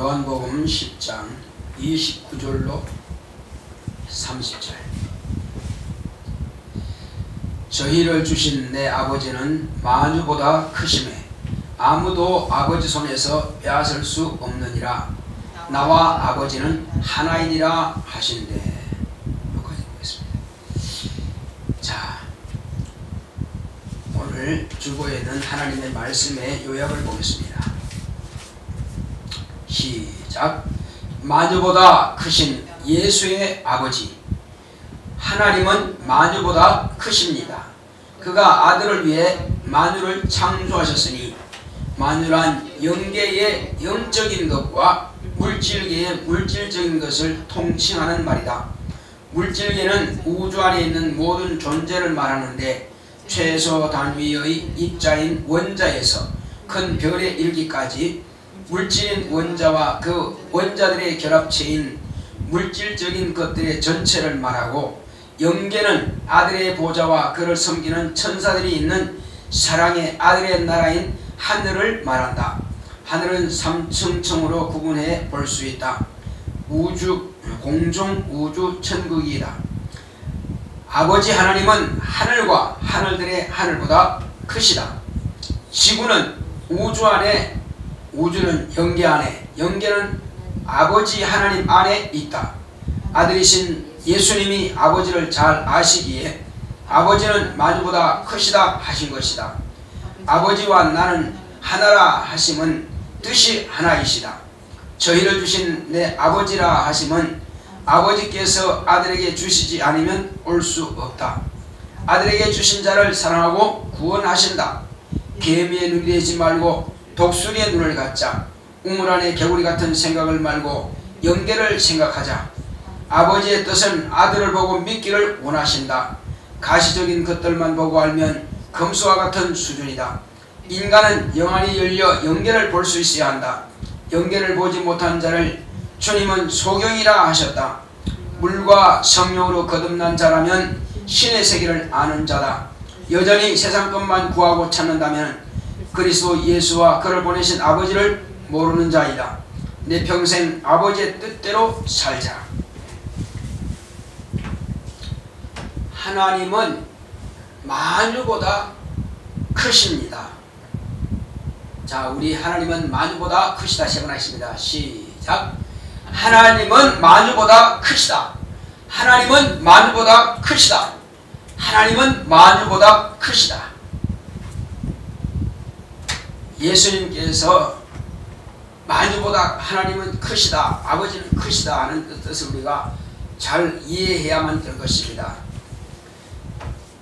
요한복음 10장 29절로 30절. 저희를 주신 내 아버지는 만유보다 크심에 아무도 아버지 손에서 빼앗을 수 없느니라. 나와 아버지는 하나이니라 하신대. 여기까지 보겠습니다. 자, 오늘 주보에 있는 하나님의 말씀의 요약을 보겠습니다. 시작. 만유보다 크신 예수의 아버지 하나님은 만유보다 크십니다. 그가 아들을 위해 만유를 창조하셨으니, 만유란 영계의 영적인 것과 물질계의 물질적인 것을 통칭하는 말이다. 물질계는 우주 안에 있는 모든 존재를 말하는데, 최소 단위의 입자인 원자에서 큰 별에 이르기까지 물질인 원자와 그 원자들의 결합체인 물질적인 것들의 전체를 말하고, 영계는 아들의 보좌와 그를 섬기는 천사들이 있는 사랑의 아들의 나라인 하늘을 말한다. 하늘은 3층층으로 구분해 볼 수 있다. 우주, 공중, 우주, 천국이다. 아버지 하나님은 하늘과 하늘들의 하늘보다 크시다. 지구는 우주 안에, 우주는 영계 안에, 영계는 아버지 하나님 안에 있다. 아들이신 예수님이 아버지를 잘 아시기에 아버지는 만유보다 크시다 하신 것이다. 아버지와 나는 하나라 하심은 뜻이 하나이시다. 저희를 주신 내 아버지라 하심은 아버지께서 아들에게 주시지 않으면 올 수 없다. 아들에게 주신 자를 사랑하고 구원하신다. 개미의 눈이 되지 말고 독수리의 눈을 갖자. 우물 안에 개구리 같은 생각을 말고 영계를 생각하자. 아버지의 뜻은 아들을 보고 믿기를 원하신다. 가시적인 것들만 보고 알면 금수와 같은 수준이다. 인간은 영안이 열려 영계를 볼 수 있어야 한다. 영계를 보지 못한 자를 주님은 소경이라 하셨다. 물과 성령으로 거듭난 자라면 신의 세계를 아는 자다. 여전히 세상 것만 구하고 찾는다면 그리스도 예수와 그를 보내신 아버지를 모르는 자이다. 내 평생 아버지의 뜻대로 살자. 하나님은 만유보다 크십니다. 자, 우리 하나님은 만유보다 크시다. 세 번 하겠습니다. 시작. 하나님은 만유보다 크시다. 하나님은 만유보다 크시다. 하나님은 만유보다 크시다. 예수님께서 만유보다 하나님은 크시다, 아버지는 크시다 하는 뜻을 우리가 잘 이해해야만 될 것입니다.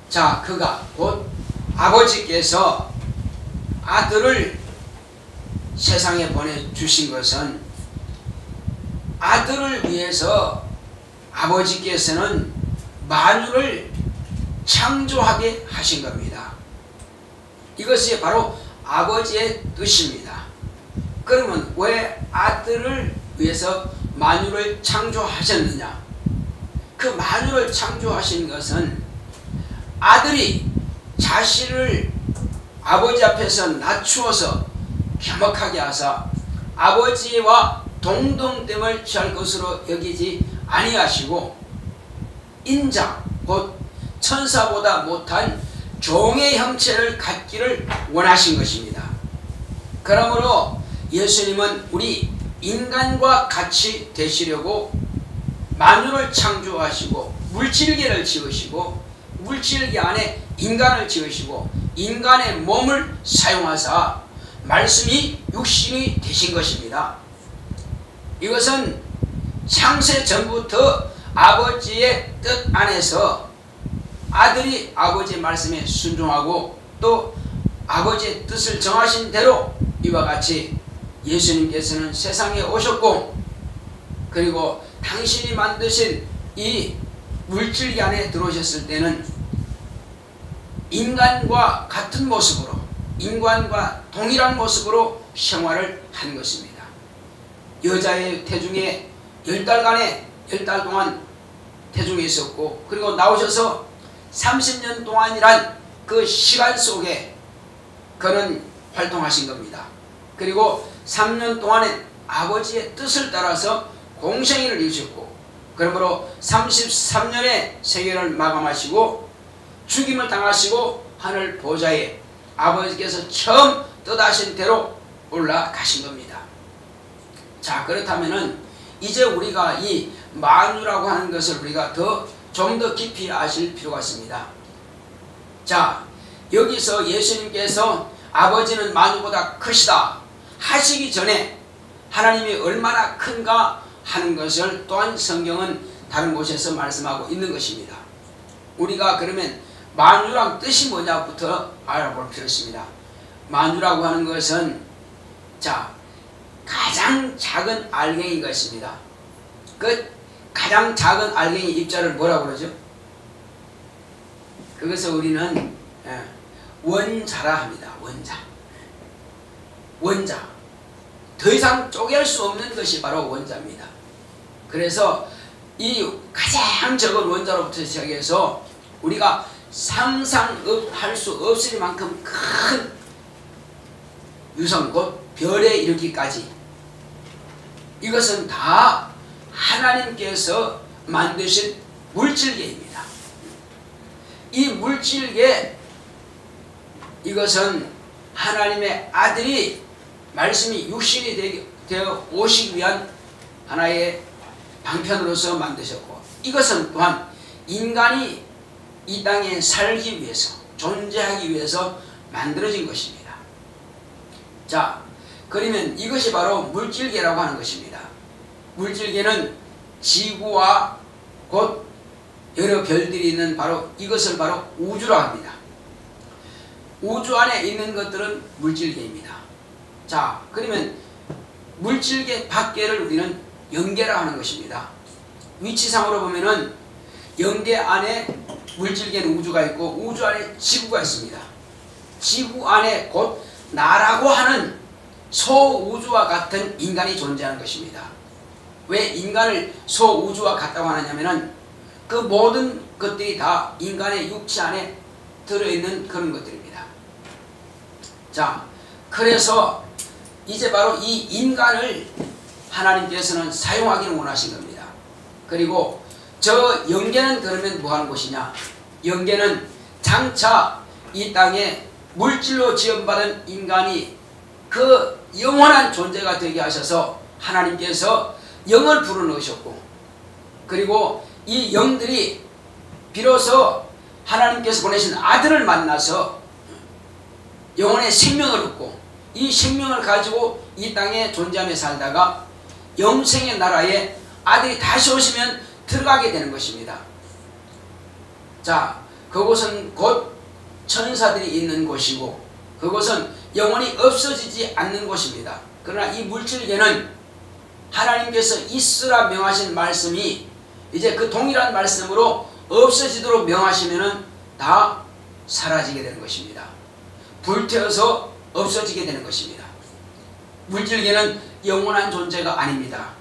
자, 그가 곧 아버지께서 아들을 세상에 보내주신 것은 아들을 위해서 아버지께서는 만유를 창조하게 하신 겁니다. 이것이 바로 아버지의 뜻입니다. 그러면 왜 아들을 위해서 만유를 창조하셨느냐? 그 만유를 창조하신 것은 아들이 자신을 아버지 앞에서 낮추어서 겸허하게 하사 아버지와 동등됨을 취할 것으로 여기지 아니하시고 인자, 곧 천사보다 못한 종의 형체를 갖기를 원하신 것입니다. 그러므로 예수님은 우리 인간과 같이 되시려고 만유를 창조하시고 물질계를 지으시고 물질계 안에 인간을 지으시고 인간의 몸을 사용하사 말씀이 육신이 되신 것입니다. 이것은 창세 전부터 아버지의 뜻 안에서 아들이 아버지의 말씀에 순종하고 또 아버지의 뜻을 정하신 대로 이와 같이 예수님께서는 세상에 오셨고, 그리고 당신이 만드신 이 물질계 안에 들어오셨을 때는 인간과 같은 모습으로, 인간과 동일한 모습으로 생활을 한 것입니다. 여자의 태중에 10달 동안 태중에 있었고, 그리고 나오셔서 30년 동안이란 그 시간 속에 그는 활동하신 겁니다. 그리고 3년 동안에 아버지의 뜻을 따라서 공생애를 이루셨고, 그러므로 33년의 세계를 마감하시고 죽임을 당하시고 하늘 보좌에 아버지께서 처음 뜻하신 대로 올라가신 겁니다. 자, 그렇다면은 이제 우리가 이 만유라고 하는 것을 우리가 좀 더 깊이 아실 필요가 있습니다. 자, 여기서 예수님께서 아버지는 만유보다 크시다 하시기 전에 하나님이 얼마나 큰가 하는 것을 또한 성경은 다른 곳에서 말씀하고 있는 것입니다. 우리가 그러면 만유란 뜻이 뭐냐부터 알아볼 필요 있습니다. 만유라고 하는 것은 자, 가장 작은 알갱이인 것입니다. 그 가장 작은 알갱이 입자를 뭐라고 그러죠? 그것을 우리는 원자라 합니다. 원자. 더 이상 쪼갤 수 없는 것이 바로 원자입니다. 그래서 이 가장 적은 원자로부터 시작해서 우리가 상상할 수 없을 만큼 큰 유성 곧 별에 이르기까지 이것은 다 하나님께서 만드신 물질계입니다. 이 물질계 이것은 하나님의 아들이 말씀이 육신이 되어 오시기 위한 하나의 방편으로서 만드셨고, 이것은 또한 인간이 이 땅에 살기 위해서 존재하기 위해서 만들어진 것입니다. 자, 그러면 이것이 바로 물질계라고 하는 것입니다. 물질계는 지구와 곧 여러 별들이 있는 바로 이것을 바로 우주라고 합니다. 우주 안에 있는 것들은 물질계입니다. 자, 그러면 물질계 밖에를 우리는 영계라 하는 것입니다. 위치상으로 보면은 영계 안에 물질계는 우주가 있고 우주 안에 지구가 있습니다. 지구 안에 곧 나라고 하는 소우주와 같은 인간이 존재하는 것입니다. 왜 인간을 소우주와 같다고 하느냐면은 그 모든 것들이 다 인간의 육체 안에 들어있는 그런 것들입니다. 자, 그래서 이제 바로 이 인간을 하나님께서는 사용하기를 원하신 겁니다. 그리고 저 영계는 그러면 뭐 하는 곳이냐? 영계는 장차 이 땅에 물질로 지원받은 인간이 그 영원한 존재가 되게 하셔서 하나님께서 영을 불어넣으셨고, 그리고 이 영들이 비로소 하나님께서 보내신 아들을 만나서 영혼의 생명을 얻고 이 생명을 가지고 이 땅에 존재하며 살다가 영생의 나라에 아들이 다시 오시면 들어가게 되는 것입니다. 자, 그곳은 곧 천사들이 있는 곳이고 그곳은 영원히 없어지지 않는 곳입니다. 그러나 이 물질계는 하나님께서 있으라 명하신 말씀이 이제 그 동일한 말씀으로 없어지도록 명하시면은 다 사라지게 되는 것입니다. 불태워서 없어지게 되는 것입니다. 물질계는 영원한 존재가 아닙니다.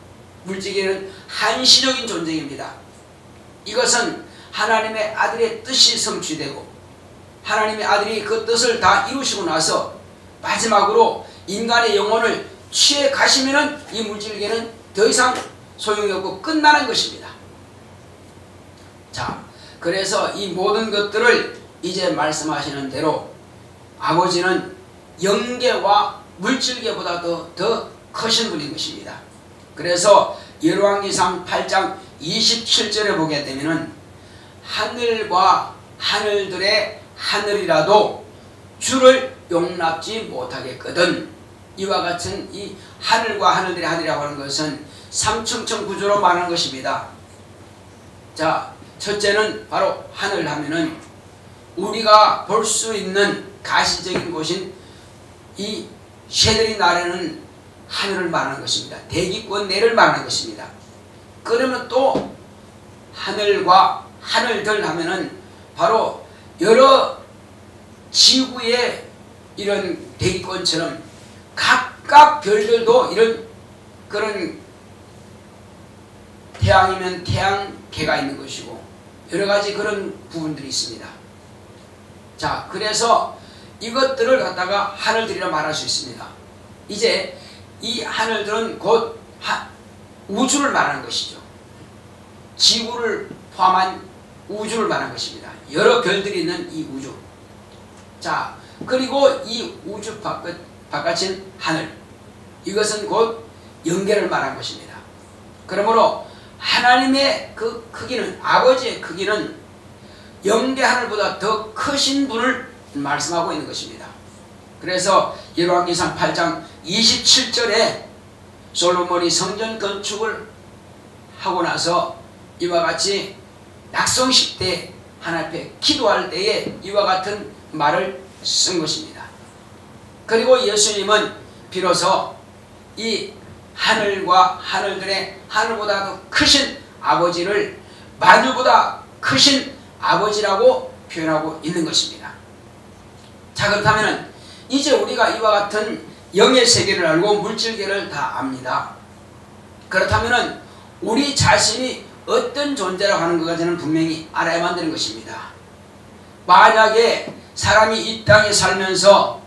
물질계는 한시적인 존재입니다. 이것은 하나님의 아들의 뜻이 성취되고 하나님의 아들이 그 뜻을 다 이루시고 나서 마지막으로 인간의 영혼을 취해 가시면은 이 물질계는 더 이상 소용이 없고 끝나는 것입니다. 자, 그래서 이 모든 것들을 이제 말씀하시는 대로 아버지는 영계와 물질계보다도 더 크신 분인 것입니다. 그래서 열왕기상 8장 27절에 보게 되면은 하늘과 하늘들의 하늘이라도 주를 용납지 못하겠거든. 이와 같은 이 하늘과 하늘들의 하늘이라고 하는 것은 삼층층 구조로 말하는 것입니다. 자, 첫째는 바로 하늘 하면은 우리가 볼 수 있는 가시적인 곳인 이 새들이 나르는 하늘을 말하는 것입니다. 대기권 내를 말하는 것입니다. 그러면 또 하늘과 하늘들 하면은 바로 여러 지구의 이런 대기권처럼 각각 별들도 이런 그런 태양이면 태양계가 있는 것이고 여러가지 그런 부분들이 있습니다. 자, 그래서 이것들을 갖다가 하늘들이라 말할 수 있습니다. 이제 이 하늘들은 곧 우주를 말하는 것이죠. 지구를 포함한 우주를 말하는 것입니다. 여러 별들이 있는 이 우주. 자, 그리고 이 우주 바깥인 하늘, 이것은 곧 영계를 말하는 것입니다. 그러므로 하나님의 그 크기는, 아버지의 크기는 영계 하늘보다 더 크신 분을 말씀하고 있는 것입니다. 그래서 열왕기상 8장 27절에 솔로몬이 성전 건축을 하고 나서 이와 같이 낙성식 때 하나님 앞에 기도할 때에 이와 같은 말을 쓴 것입니다. 그리고 예수님은 비로소 이 하늘과 하늘들의 하늘보다 더 크신 아버지를 만유보다 크신 아버지라고 표현하고 있는 것입니다. 자, 그렇다면 이제 우리가 이와 같은 영의 세계를 알고 물질계를 다 압니다. 그렇다면 우리 자신이 어떤 존재라고 하는 것까지는 분명히 알아야만 되는 것입니다. 만약에 사람이 이 땅에 살면서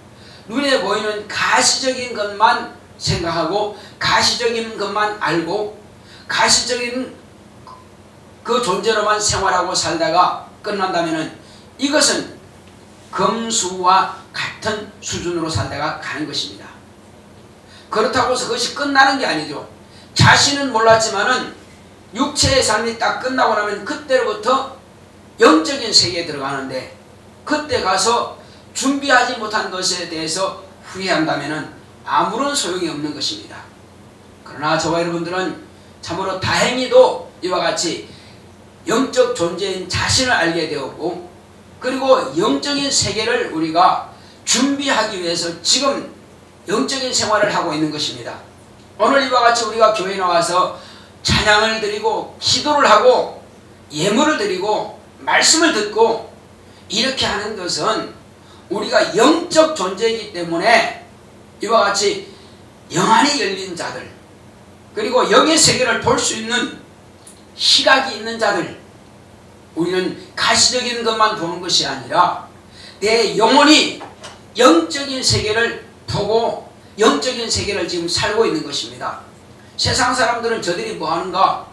눈에 보이는 가시적인 것만 생각하고 가시적인 것만 알고 가시적인 그 존재로만 생활하고 살다가 끝난다면 이것은 금수와 같은 수준으로 살다가 가는 것입니다. 그렇다고 해서 그것이 끝나는 게 아니죠. 자신은 몰랐지만은 육체의 삶이 딱 끝나고 나면 그때로부터 영적인 세계에 들어가는데 그때 가서 준비하지 못한 것에 대해서 후회한다면 아무런 소용이 없는 것입니다. 그러나 저와 여러분들은 참으로 다행히도 이와 같이 영적 존재인 자신을 알게 되었고 그리고 영적인 세계를 우리가 준비하기 위해서 지금 영적인 생활을 하고 있는 것입니다. 오늘 이와 같이 우리가 교회에 나와서 찬양을 드리고 기도를 하고 예물을 드리고 말씀을 듣고 이렇게 하는 것은 우리가 영적 존재이기 때문에 이와 같이 영안이 열린 자들 그리고 영의 세계를 볼 수 있는 시각이 있는 자들, 우리는 가시적인 것만 보는 것이 아니라 내 영혼이 영적인 세계를 보고 영적인 세계를 지금 살고 있는 것입니다. 세상 사람들은 저들이 뭐하는가?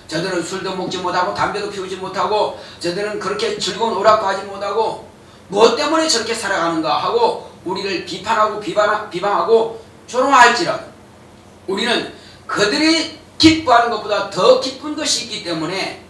저들은 술도 먹지 못하고 담배도 피우지 못하고 저들은 그렇게 즐거운 오락도 하지 못하고 무엇 때문에 저렇게 살아가는가 하고 우리를 비판하고 비방하고 조롱할지라도 우리는 그들이 기뻐하는 것보다 더 기쁜 것이 있기 때문에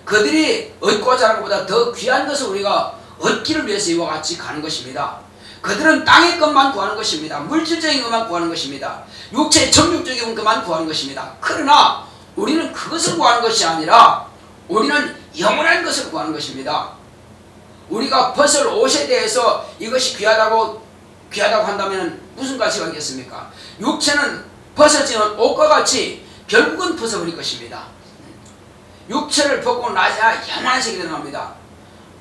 그들이 얻고자 하는 것보다 더 귀한 것을 우리가 얻기를 위해서 이와 같이 가는 것입니다. 그들은 땅의 것만 구하는 것입니다. 물질적인 것만 구하는 것입니다. 육체의 정욕적인 것만 구하는 것입니다. 그러나 우리는 그것을 구하는 것이 아니라 우리는 영원한 것을 구하는 것입니다. 우리가 벗을 옷에 대해서 이것이 귀하다고 한다면 무슨 가치가 있겠습니까? 육체는 벗어지는 옷과 같이 결국은 벗어버릴 것입니다. 육체를 벗고 나야 영원한 세계에 들어갑니다.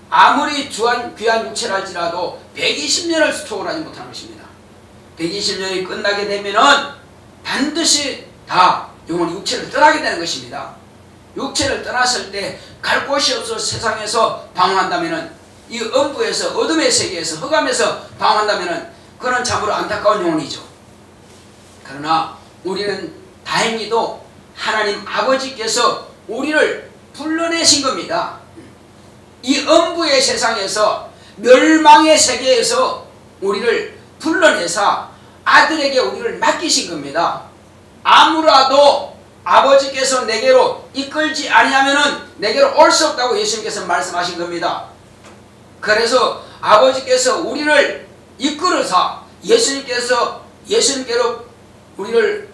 아무리 귀한 육체를 할지라도 120년을 초월하지 못하는 것입니다. 120년이 끝나게 되면은 반드시 다 영원히 육체를 떠나게 되는 것입니다. 육체를 떠났을 때 갈 곳이 없어 세상에서 방황한다면은 이 음부에서 어둠의 세계에서 흑암에서 방황한다면은 그는 참으로 안타까운 영혼이죠. 그러나 우리는 다행히도 하나님 아버지께서 우리를 불러내신 겁니다. 이 음부의 세상에서 멸망의 세계에서 우리를 불러내사 아들에게 우리를 맡기신 겁니다. 아무라도 아버지께서 내게로 이끌지 아니하면은 내게로 올 수 없다고 예수님께서 말씀하신 겁니다. 그래서 아버지께서 우리를 이끌어사 예수님께로 우리를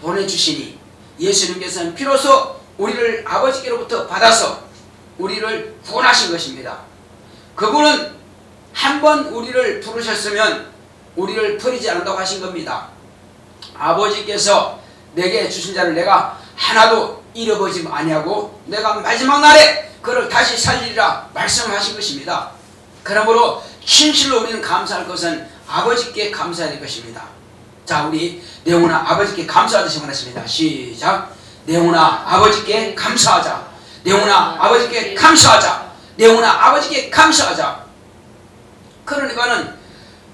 보내주시니 예수님께서는 비로소 우리를 아버지께로부터 받아서 우리를 구원하신 것입니다. 그분은 한번 우리를 부르셨으면 우리를 버리지 않는다고 하신 겁니다. 아버지께서 내게 주신 자를 내가 하나도 잃어버리지 아니하고 내가 마지막 날에 그를 다시 살리리라 말씀하신 것입니다. 그러므로 진실로 우리는 감사할 것은 아버지께 감사해야 될 것입니다. 자, 우리 내오나 아버지께 감사하듯이 원하십니다. 시작. 내오나 아버지께 감사하자. 내오나 아버지께 감사하자. 내오나 아버지께 감사하자. 그러니까는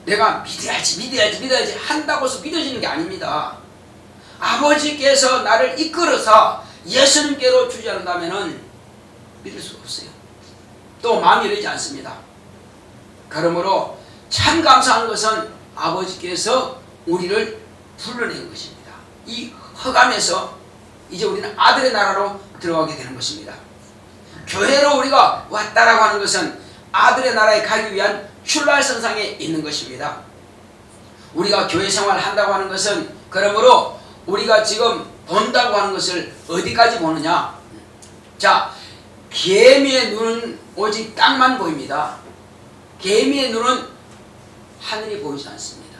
내가 믿어야지 한다고 해서 믿어지는 게 아닙니다. 아버지께서 나를 이끌어서 예수님께로 주지 않는다면 믿을 수 없어요. 또 마음이 열리지 않습니다. 그러므로 참 감사한 것은 아버지께서 우리를 불러낸 것입니다. 이 허감에서 이제 우리는 아들의 나라로 들어가게 되는 것입니다. 교회로 우리가 왔다라고 하는 것은 아들의 나라에 가기 위한 출발선상에 있는 것입니다. 우리가 교회 생활을 한다고 하는 것은 그러므로 우리가 지금 본다고 하는 것을 어디까지 보느냐. 자, 개미의 눈은 오직 땅만 보입니다. 개미의 눈은 하늘이 보이지 않습니다.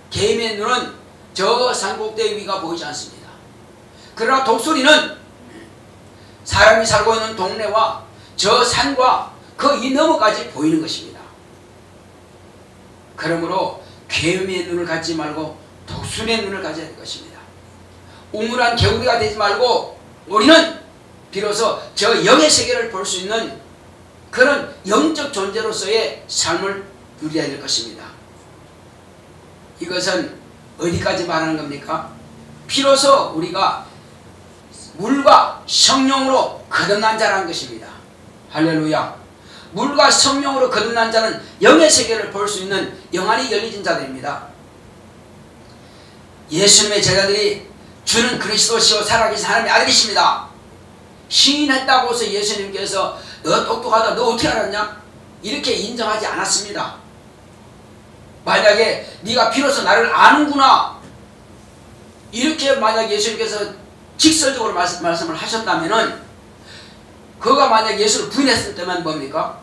개미의 눈은 저 산꼭대기 위가 보이지 않습니다. 그러나 독수리는 사람이 살고 있는 동네와 저 산과 그 이 너머까지 보이는 것입니다. 그러므로 개미의 눈을 갖지 말고 독수리의 눈을 가져야 할 것입니다. 우물한 개구리가 되지 말고 우리는 비로소 저 영의 세계를 볼 수 있는 그런 영적 존재로서의 삶을 누려야 될 것입니다. 이것은 어디까지 말하는 겁니까? 비로소 우리가 물과 성령으로 거듭난 자라는 것입니다. 할렐루야. 물과 성령으로 거듭난 자는 영의 세계를 볼 수 있는 영안이 열리진 자들입니다. 예수님의 제자들이 주는 그리스도시요 살아계신 하나님의 아들이십니다. 시인했다고 해서 예수님께서 너 똑똑하다, 너 어떻게 알았냐? 이렇게 인정하지 않았습니다. 만약에 네가 비로소 나를 아는구나, 이렇게 만약 예수님께서 직설적으로 말씀을 하셨다면은, 그가 만약 예수를 부인했을 때만 뭡니까?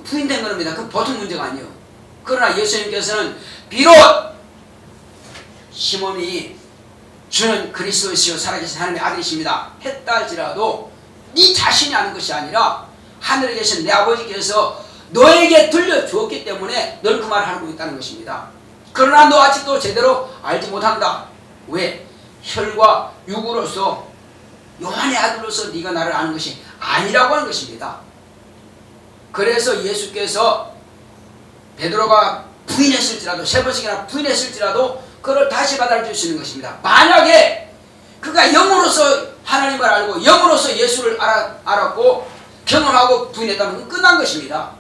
부인된 겁니다. 그 보통 문제가 아니에요. 그러나 예수님께서는 비록 시몬이 주는 그리스도시요 살아계신 하나님의 아들이십니다 했다 할지라도 네 자신이 아는 것이 아니라 하늘에 계신 내 아버지께서 너에게 들려주었기 때문에 너는 그 말을 하고 있다는 것입니다. 그러나 너 아직도 제대로 알지 못한다. 왜? 혈과 육으로서 요한의 아들로서 네가 나를 아는 것이 아니라고 하는 것입니다. 그래서 예수께서 베드로가 부인했을지라도, 세 번씩이나 부인했을지라도 그를 다시 받아주시는 것입니다. 만약에 그가 영으로서 하나님을 알고 영으로서 예수를 알았고 경험하고 부인했다면 끝난 것입니다.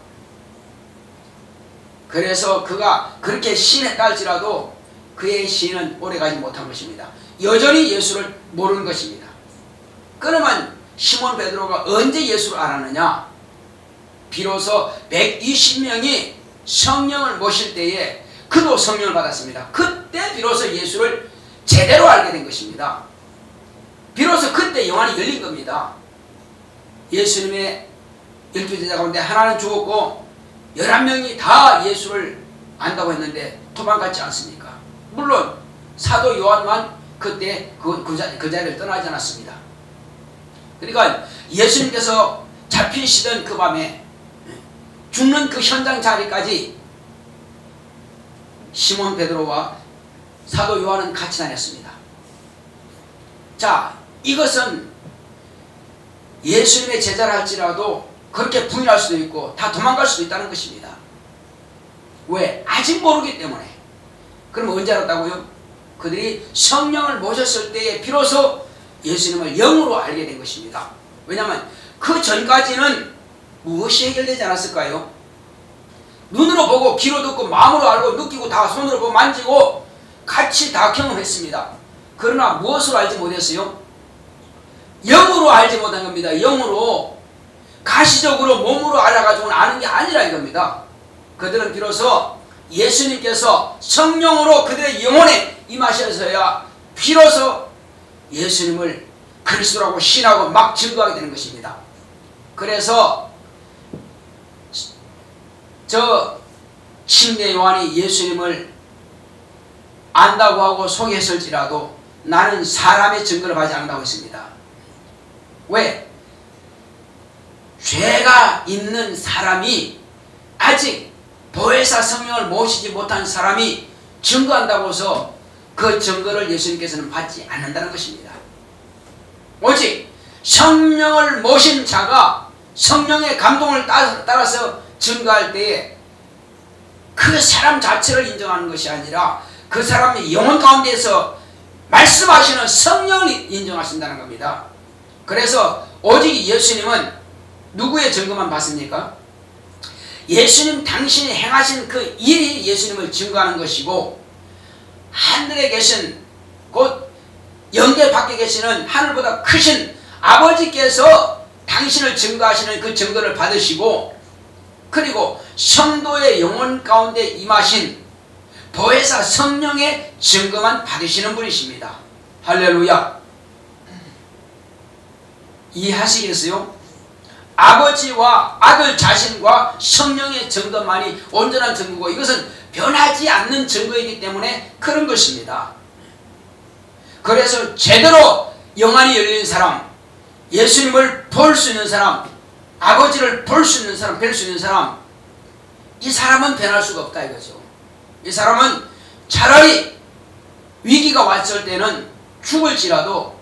그래서 그가 그렇게 시인했다 할지라도 그의 시인은 오래가지 못한 것입니다. 여전히 예수를 모르는 것입니다. 그러면 시몬 베드로가 언제 예수를 알았느냐? 비로소 120명이 성령을 모실 때에 그도 성령을 받았습니다. 그때 비로소 예수를 제대로 알게 된 것입니다. 비로소 그때 영안이 열린 겁니다. 예수님의 12제자 가운데 하나는 죽었고 11명이 다 예수를 안다고 했는데 도망갔지 않습니까? 물론 사도 요한만 그때 그 자리를 떠나지 않았습니다. 그러니까 예수님께서 잡히시던 그 밤에 죽는 그 현장 자리까지 시몬 베드로와 사도 요한은 같이 다녔습니다. 자, 이것은 예수님의 제자라 할지라도 그렇게 부인할 수도 있고 다 도망갈 수도 있다는 것입니다. 왜? 아직 모르기 때문에. 그럼 언제 알았다고요? 그들이 성령을 모셨을 때에 비로소 예수님을 영으로 알게 된 것입니다. 왜냐하면 그 전까지는 무엇이 해결되지 않았을까요? 눈으로 보고 귀로 듣고 마음으로 알고 느끼고 다 손으로 보고 만지고 같이 다 경험했습니다. 그러나 무엇으로 알지 못했어요? 영으로 알지 못한 겁니다. 영으로 가시적으로 몸으로 알아가지고는 아는 게 아니라 이겁니다. 그들은 비로소 예수님께서 성령으로 그들의 영혼에 임하셔서야 비로소 예수님을 그리스도라고 신하고 막 증거하게 되는 것입니다. 그래서 저 침례 요한이 예수님을 안다고 하고 소개했을지라도 나는 사람의 증거를 받지 않는다고 했습니다. 왜? 죄가 있는 사람이 아직 보혜사 성령을 모시지 못한 사람이 증거한다고 해서 그 증거를 예수님께서는 받지 않는다는 것입니다. 오직 성령을 모신 자가 성령의 감동을 따라서 증거할 때에 그 사람 자체를 인정하는 것이 아니라 그 사람의 영혼 가운데서 말씀하시는 성령을 인정하신다는 겁니다. 그래서 오직 예수님은 누구의 증거만 받습니까? 예수님 당신이 행하신 그 일이 예수님을 증거하는 것이고, 하늘에 계신, 곧 영계 밖에 계시는 하늘보다 크신 아버지께서 당신을 증거하시는 그 증거를 받으시고, 그리고 성도의 영혼 가운데 임하신 보혜사 성령의 증거만 받으시는 분이십니다. 할렐루야. 이해하시겠어요? 아버지와 아들 자신과 성령의 증거만이 온전한 증거고, 이것은 변하지 않는 증거이기 때문에 그런 것입니다. 그래서 제대로 영안이 열린 사람, 예수님을 볼 수 있는 사람, 아버지를 볼 수 있는 사람, 뵐 수 있는 사람, 이 사람은 변할 수가 없다 이거죠. 이 사람은 차라리 위기가 왔을 때는 죽을지라도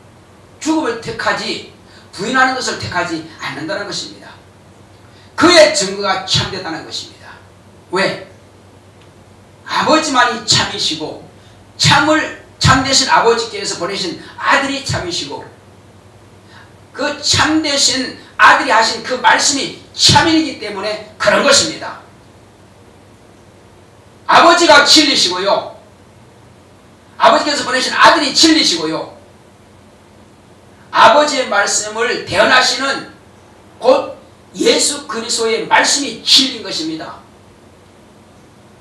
죽음을 택하지, 부인하는 것을 택하지 않는다는 것입니다. 그의 증거가 참됐다는 것입니다. 왜? 아버지만이 참이시고, 참되신 아버지께서 보내신 아들이 참이시고, 그 참되신 아들이 하신 그 말씀이 참이기 때문에 그런 것입니다. 아버지가 진리시고요, 아버지께서 보내신 아들이 진리시고요, 아버지의 말씀을 대언하시는 곧 예수 그리스도의 말씀이 진리인 것입니다.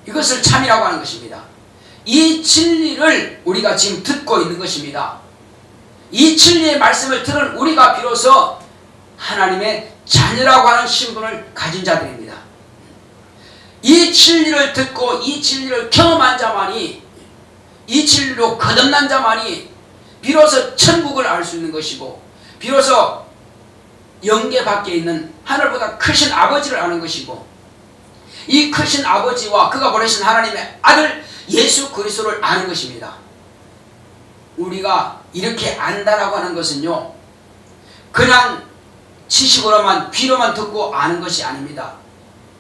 이것을 참이라고 하는 것입니다. 이 진리를 우리가 지금 듣고 있는 것입니다. 이 진리의 말씀을 들은 우리가 비로소 하나님의 자녀라고 하는 신분을 가진 자들입니다. 이 진리를 듣고 이 진리를 경험한 자만이, 이 진리로 거듭난 자만이 비로소 천국을 알 수 있는 것이고, 비로소 영계 밖에 있는 하늘보다 크신 아버지를 아는 것이고, 이 크신 아버지와 그가 보내신 하나님의 아들 예수 그리스도를 아는 것입니다. 우리가 이렇게 안다라고 하는 것은요, 그냥 지식으로만, 귀로만 듣고 아는 것이 아닙니다.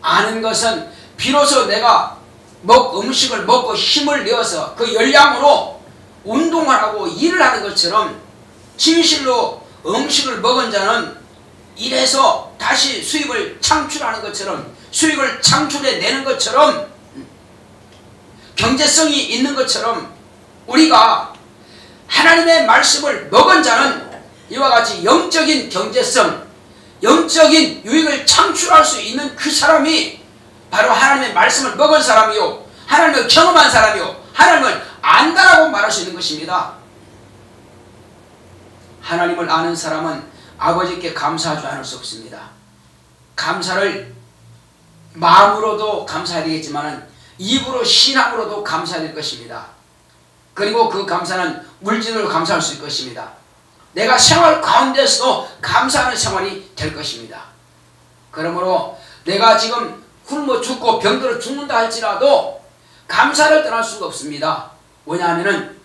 아는 것은 비로소 내가 음식을 먹고 힘을 내어서 그 열량으로 운동을 하고 일을 하는 것처럼, 진실로 음식을 먹은 자는 일해서 다시 수입을 창출하는 것처럼, 수익을 창출해내는 것처럼, 경제성이 있는 것처럼, 우리가 하나님의 말씀을 먹은 자는 이와 같이 영적인 경제성, 영적인 유익을 창출할 수 있는 그 사람이 바로 하나님의 말씀을 먹은 사람이요, 하나님을 경험한 사람이요, 하나님을 안다라고 말할 수 있는 것입니다. 하나님을 아는 사람은 아버지께 감사하지 않을 수 없습니다. 감사를 마음으로도 감사해야 되겠지만 입으로, 신앙으로도 감사해야 될 것입니다. 그리고 그 감사는 물질로 감사할 수 있을 것입니다. 내가 생활 가운데서도 감사하는 생활이 될 것입니다. 그러므로 내가 지금 굶어 죽고 병들어 죽는다 할지라도 감사를 떠날 수가 없습니다. 뭐냐면은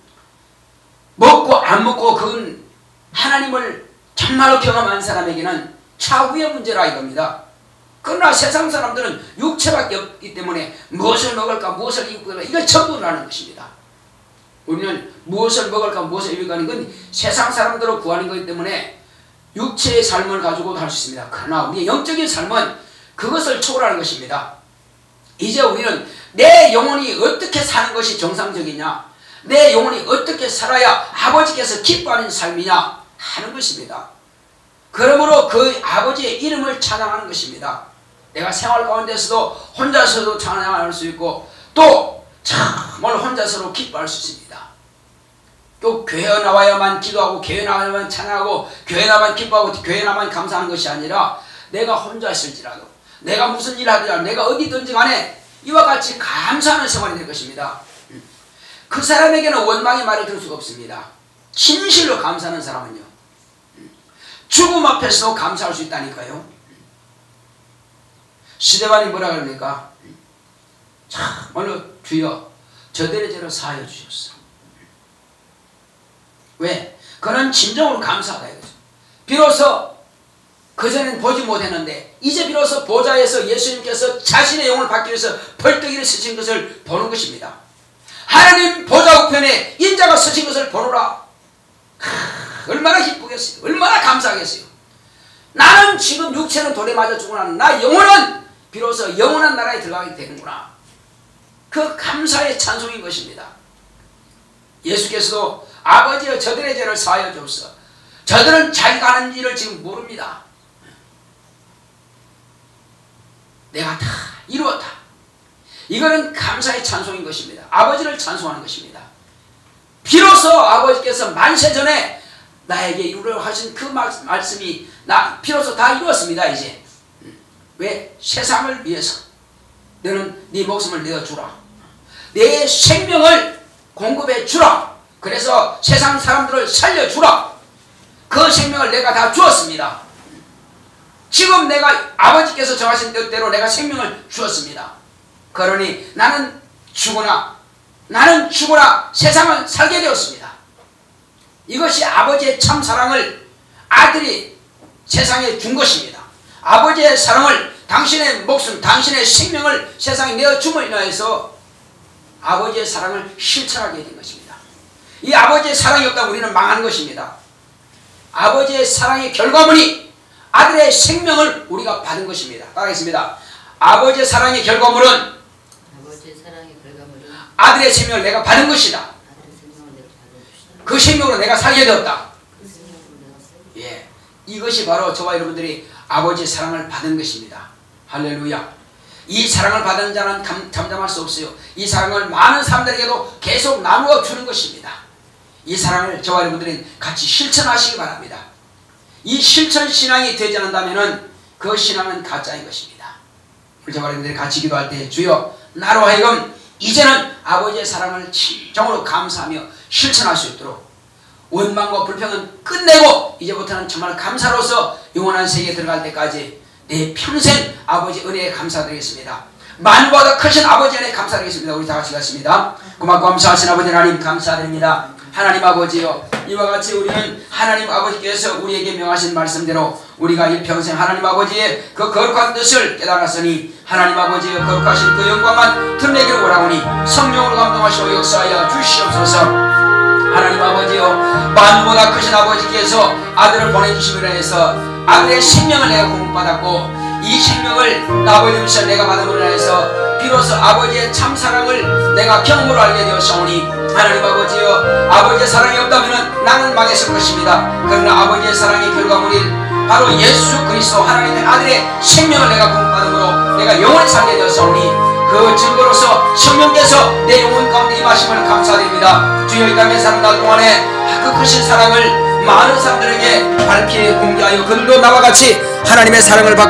먹고 안 먹고 그건 하나님을 정말로 경험한 사람에게는 차후의 문제라 이겁니다. 그러나 세상 사람들은 육체밖에 없기 때문에 무엇을 먹을까, 무엇을 입을까, 이걸 전부를 하는 것입니다. 우리는 무엇을 먹을까, 무엇을 입을까 하는 건 세상 사람들을 구하는 것이기 때문에 육체의 삶을 가지고도 할 수 있습니다. 그러나 우리의 영적인 삶은 그것을 초월하는 것입니다. 이제 우리는 내 영혼이 어떻게 사는 것이 정상적이냐, 내 영혼이 어떻게 살아야 아버지께서 기뻐하는 삶이냐 하는 것입니다. 그러므로 그 아버지의 이름을 찬양하는 것입니다. 내가 생활 가운데서도 혼자서도 찬양할 수 있고, 또 정말 혼자서도 기뻐할 수 있습니다. 또 교회 나와야만 기도하고, 교회 나와야만 찬양하고, 교회 나와만 기뻐하고, 교회 나와만 감사하는 것이 아니라, 내가 혼자 있을지라도, 내가 무슨 일을 하더라도, 내가 어디든지 간에 이와 같이 감사하는 생활이 될 것입니다. 그 사람에게는 원망의 말을 들을 수가 없습니다. 진실로 감사하는 사람은요, 죽음 앞에서도 감사할 수 있다니까요. 시대반이 뭐라 그럽니까? 참말로 주여 저대로 사하여 주셨어. 왜? 그는 진정으로 감사하다 이거죠. 비로소 그전엔 보지 못했는데 이제 비로소 보좌에서 예수님께서 자신의 영혼을 받기 위해서 벌떡 일으키신 것을 보는 것입니다. 하나님 보좌 우편에 인자가 서신 것을 보노라. 얼마나 기쁘겠어요. 얼마나 감사하겠어요. 나는 지금 육체는 돌에 맞아 죽으나 나 영혼은 비로소 영원한 나라에 들어가게 되는구나. 그 감사의 찬송인 것입니다. 예수께서도 아버지여 저들의 죄를 사하여 주옵소서. 저들은 자기가 하는 일을 지금 모릅니다. 내가 다 이루었다. 이거는 감사의 찬송인 것입니다. 아버지를 찬송하는 것입니다. 비로소 아버지께서 만세 전에 나에게 이루려 하신 그 말씀이 비로소 다 이루었습니다. 이제 왜? 세상을 위해서 너는 네 목숨을 내어주라. 내 생명을 공급해 주라. 그래서 세상 사람들을 살려주라. 그 생명을 내가 다 주었습니다. 지금 내가 아버지께서 정하신 뜻대로 내가 생명을 주었습니다. 그러니 나는 죽으나 세상은 살게 되었습니다. 이것이 아버지의 참 사랑을 아들이 세상에 준 것입니다. 아버지의 사랑을 당신의 목숨, 당신의 생명을 세상에 내어줌으로 인하여서 아버지의 사랑을 실천하게 된 것입니다. 이 아버지의 사랑이 없다면 우리는 망하는 것입니다. 아버지의 사랑의 결과물이 아들의 생명을 우리가 받은 것입니다. 따라하겠습니다. 아버지의 사랑의 결과물은 아들의 생명을 내가 받은 것이다. 그 생명으로 내가 살게 되었다. 예, 이것이 바로 저와 여러분들이 아버지의 사랑을 받은 것입니다. 할렐루야. 이 사랑을 받은 자는 잠잠할 수 없어요. 이 사랑을 많은 사람들에게도 계속 나누어 주는 것입니다. 이 사랑을 저와 여러분들이 같이 실천하시기 바랍니다. 이 실천 신앙이 되지 않는다면 그 신앙은 가짜인 것입니다. 우리 저와 여러분들이 같이 기도할 때 주여 나로 하여금 이제는 아버지의 사랑을 진정으로 감사하며 실천할 수 있도록 원망과 불평은 끝내고 이제부터는 정말 감사로서 영원한 세계에 들어갈 때까지 내 평생 아버지 은혜에 감사드리겠습니다. 만보다 크신 아버지 은혜에 감사드리겠습니다. 우리 다 같이 갔습니다. 고맙고 감사하신 아버지 하나님 감사드립니다. 하나님 아버지요, 이와 같이 우리는 하나님 아버지께서 우리에게 명하신 말씀대로 우리가 일평생 하나님 아버지의 그 거룩한 뜻을 깨달았으니 하나님 아버지의 거룩하신 그 영광만 드러내기를 원하오니 성령으로 감동하시고 역사하여 주시옵소서. 하나님 아버지요, 만보다 크신 아버지께서 아들을 보내주심으로 해서 아들의 생명을 내가 공급받았고 이 생명을 아버지로서 내가 받음으로 해서 비로소 아버지의 참사랑을 내가 경험으로 알게 되었사오니 하나님 아버지여, 아버지의 사랑이 없다면 나는 망했을 것입니다. 그러나 아버지의 사랑의 결과물인 바로 예수 그리스도 하나님의 아들의 생명을 내가 공급받음으로 내가 영원히 살게 되었사오니 그 증거로서 성령께서 내 영혼 가운데 임하심을 감사드립니다. 주여 이 땅에 사는 날 동안에 그 크신 사랑을 많은 사람들에게 밝히 공개하여 그들도 나와 같이 하나님의 사랑을 받고